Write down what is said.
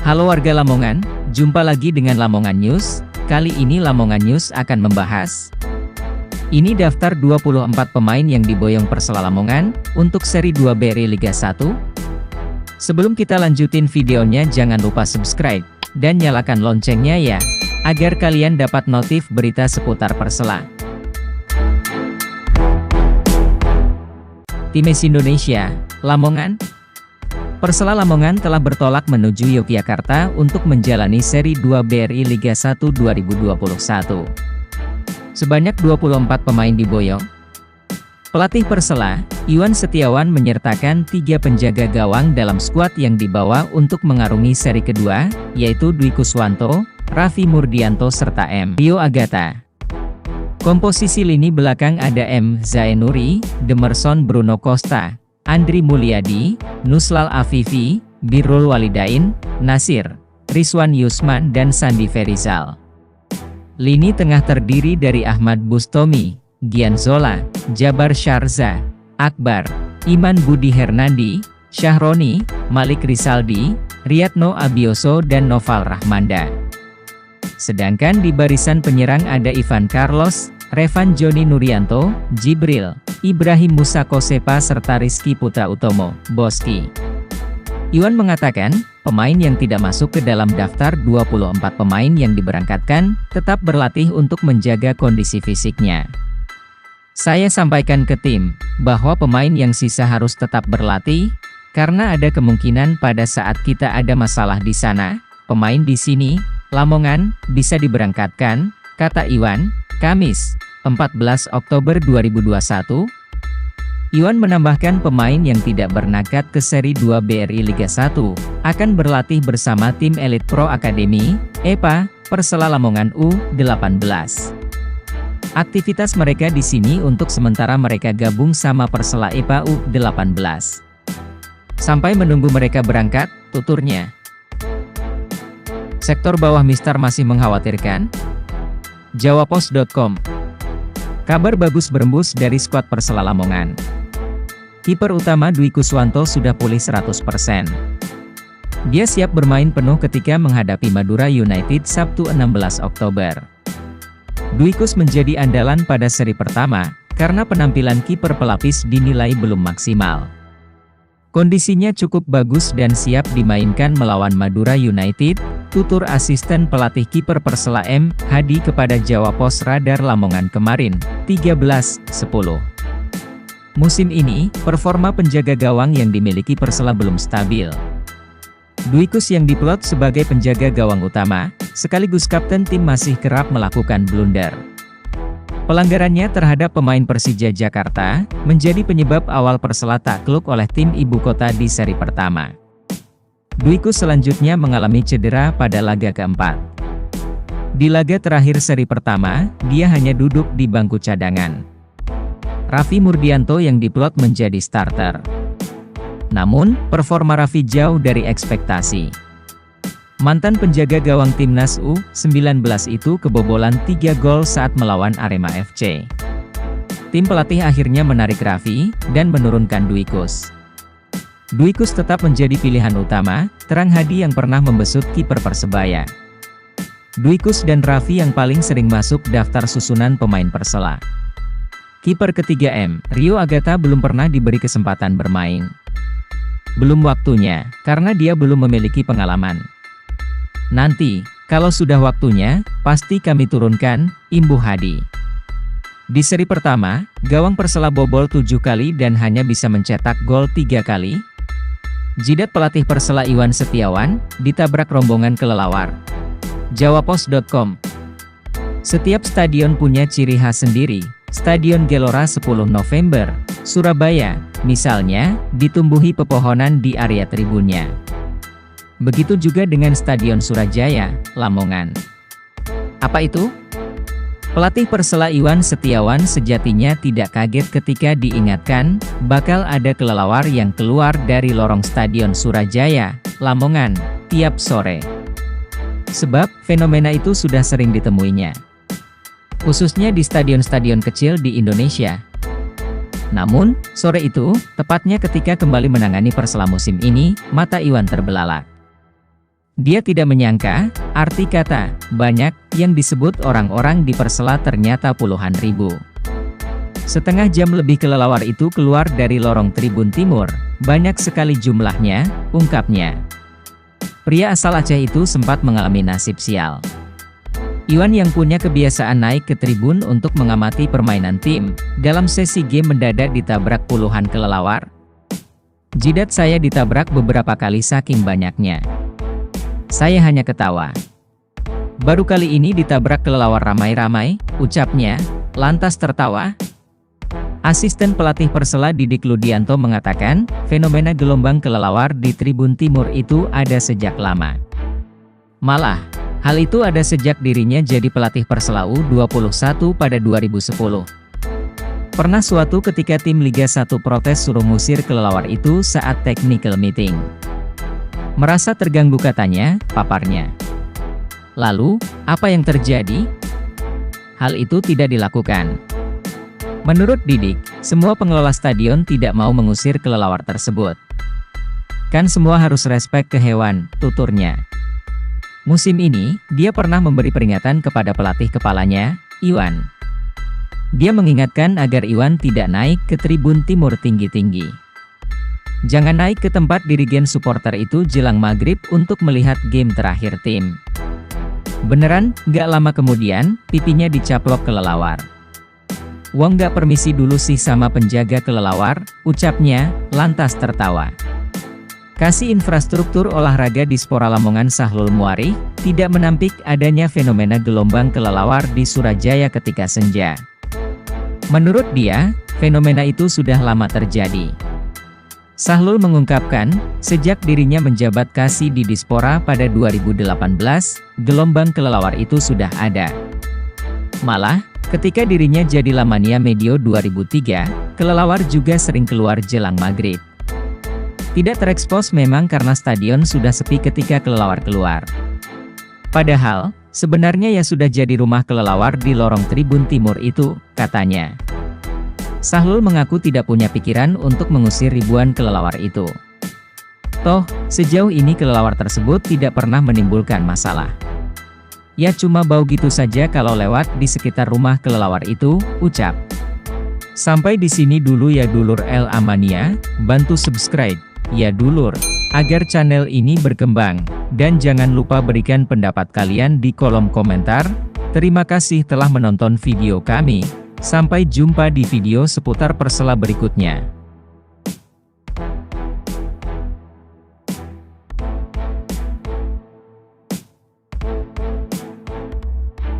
Halo warga Lamongan, jumpa lagi dengan Lamongan News. Kali ini Lamongan News akan membahas ini daftar 24 pemain yang diboyong Persela Lamongan untuk seri 2 BRI Liga 1. Sebelum kita lanjutin videonya, jangan lupa subscribe dan nyalakan loncengnya ya, agar kalian dapat notif berita seputar Persela. Timnas Indonesia, Lamongan. Persela Lamongan telah bertolak menuju Yogyakarta untuk menjalani seri 2 BRI Liga 1 2021. Sebanyak 24 pemain diboyong. Pelatih Persela, Iwan Setiawan menyertakan 3 penjaga gawang dalam skuad yang dibawa untuk mengarungi seri kedua, yaitu Dwi Kuswanto, Raffi Murdianto serta M. Rio Agata. Komposisi lini belakang ada M. Zainuri, Demerson Bruno Costa, Andri Mulyadi, Nuslal Afifi, Birrul Walidain, Nasir, Rizwan Yusman dan Sandi Ferizal. Lini tengah terdiri dari Ahmad Bustomi, Gian Zola, Jabar Sharza, Akbar, Iman Budi Hernandi, Syahroni, Malik Rizaldi, Riyadno Abioso dan Noval Rahmanda. Sedangkan di barisan penyerang ada Ivan Carlos, Revan Joni Nurianto, Jibril, Ibrahim Musa Kosepa serta Rizky Putra Utomo, Boski. Iwan mengatakan, pemain yang tidak masuk ke dalam daftar 24 pemain yang diberangkatkan, tetap berlatih untuk menjaga kondisi fisiknya. Saya sampaikan ke tim, bahwa pemain yang sisa harus tetap berlatih, karena ada kemungkinan pada saat kita ada masalah di sana, pemain di sini, Lamongan, bisa diberangkatkan, kata Iwan, Kamis, 14 Oktober 2021. Iwan menambahkan pemain yang tidak berangkat ke seri 2 BRI Liga 1, akan berlatih bersama tim Elite Pro Academy, EPA, Persela Lamongan U18. Aktivitas mereka di sini untuk sementara mereka gabung sama Persela EPA U18. Sampai menunggu mereka berangkat, tuturnya. Sektor bawah Mister masih mengkhawatirkan? Jawapos.com. Kabar bagus berembus dari skuad Persela Lamongan. Kiper utama Dwi Kuswanto sudah pulih 100%. Dia siap bermain penuh ketika menghadapi Madura United Sabtu 16 Oktober. Dwi Kus menjadi andalan pada seri pertama, karena penampilan kiper pelapis dinilai belum maksimal. Kondisinya cukup bagus dan siap dimainkan melawan Madura United, tutur asisten pelatih kiper Persela M. Hadi kepada Jawapos Radar Lamongan kemarin, 13/10. Musim ini, performa penjaga gawang yang dimiliki Persela belum stabil. Dwi Kus yang diplot sebagai penjaga gawang utama, sekaligus kapten tim masih kerap melakukan blunder. Pelanggarannya terhadap pemain Persija Jakarta, menjadi penyebab awal Persela takluk oleh tim ibu kota di seri pertama. Dwi Kus selanjutnya mengalami cedera pada laga keempat. Di laga terakhir seri pertama, dia hanya duduk di bangku cadangan. Raffi Murdianto yang diplot menjadi starter. Namun, performa Raffi jauh dari ekspektasi. Mantan penjaga gawang timnas U19 itu kebobolan 3 gol saat melawan Arema FC. Tim pelatih akhirnya menarik Raffi, dan menurunkan Dwi Kus. Dwi Kus tetap menjadi pilihan utama, terang Hadi yang pernah membesut kiper Persebaya. Dwi Kus dan Raffi yang paling sering masuk daftar susunan pemain Persela. Kiper ketiga M. Rio Agata belum pernah diberi kesempatan bermain. Belum waktunya, karena dia belum memiliki pengalaman. Nanti, kalau sudah waktunya, pasti kami turunkan, imbuh Hadi. Di seri pertama, gawang Persela bobol 7 kali dan hanya bisa mencetak gol 3 kali. Jidat pelatih Persela Iwan Setiawan, ditabrak rombongan kelelawar. Jawapos.com. Setiap stadion punya ciri khas sendiri. Stadion Gelora 10 November, Surabaya, misalnya, ditumbuhi pepohonan di area tribunnya. Begitu juga dengan Stadion Surajaya, Lamongan. Apa itu? Pelatih Persela Iwan Setiawan sejatinya tidak kaget ketika diingatkan, bakal ada kelelawar yang keluar dari lorong Stadion Surajaya, Lamongan, tiap sore. Sebab, fenomena itu sudah sering ditemuinya. Khususnya di stadion-stadion kecil di Indonesia. Namun, sore itu, tepatnya ketika kembali menangani Persela musim ini, mata Iwan terbelalak. Dia tidak menyangka, arti kata "banyak" yang disebut orang-orang di Persela ternyata puluhan ribu. Setengah jam lebih kelelawar itu keluar dari lorong tribun timur, banyak sekali jumlahnya, ungkapnya. Pria asal Aceh itu sempat mengalami nasib sial. Iwan yang punya kebiasaan naik ke tribun untuk mengamati permainan tim, dalam sesi game mendadak ditabrak puluhan kelelawar. Jidat saya ditabrak beberapa kali saking banyaknya. Saya hanya ketawa. Baru kali ini ditabrak kelelawar ramai-ramai, ucapnya, lantas tertawa. Asisten pelatih Persela Didik Ludianto mengatakan, fenomena gelombang kelelawar di Tribun Timur itu ada sejak lama. Malah, hal itu ada sejak dirinya jadi pelatih Persela U21 pada 2010. Pernah suatu ketika tim Liga 1 protes suruh ngusir kelelawar itu saat technical meeting. Merasa terganggu katanya, paparnya. Lalu, apa yang terjadi? Hal itu tidak dilakukan. Menurut Didik, semua pengelola stadion tidak mau mengusir kelelawar tersebut. Kan semua harus respek ke hewan, tuturnya. Musim ini, dia pernah memberi peringatan kepada pelatih kepalanya, Iwan. Dia mengingatkan agar Iwan tidak naik ke tribun timur tinggi-tinggi. Jangan naik ke tempat dirigen supporter itu jelang maghrib untuk melihat game terakhir tim. Beneran, gak lama kemudian, pipinya dicaplok kelelawar. Wong gak permisi dulu sih sama penjaga kelelawar, ucapnya, lantas tertawa. Kasih infrastruktur olahraga Dispora Lamongan Sahlul Muarif, tidak menampik adanya fenomena gelombang kelelawar di Surajaya ketika senja. Menurut dia, fenomena itu sudah lama terjadi. Sahlul mengungkapkan, sejak dirinya menjabat Kasih di Dispora pada 2018, gelombang kelelawar itu sudah ada. Malah, ketika dirinya jadi Lamania Medio 2003, kelelawar juga sering keluar jelang maghrib. Tidak terekspos memang karena stadion sudah sepi ketika kelelawar keluar. Padahal, sebenarnya ya sudah jadi rumah kelelawar di lorong tribun timur itu, katanya. Sahlul mengaku tidak punya pikiran untuk mengusir ribuan kelelawar itu. Toh, sejauh ini kelelawar tersebut tidak pernah menimbulkan masalah. Ya cuma bau gitu saja kalau lewat di sekitar rumah kelelawar itu, ucap. Sampai di sini dulu ya dulur El Amania, bantu subscribe, ya dulur, agar channel ini berkembang, dan jangan lupa berikan pendapat kalian di kolom komentar. Terima kasih telah menonton video kami, sampai jumpa di video seputar Persela berikutnya.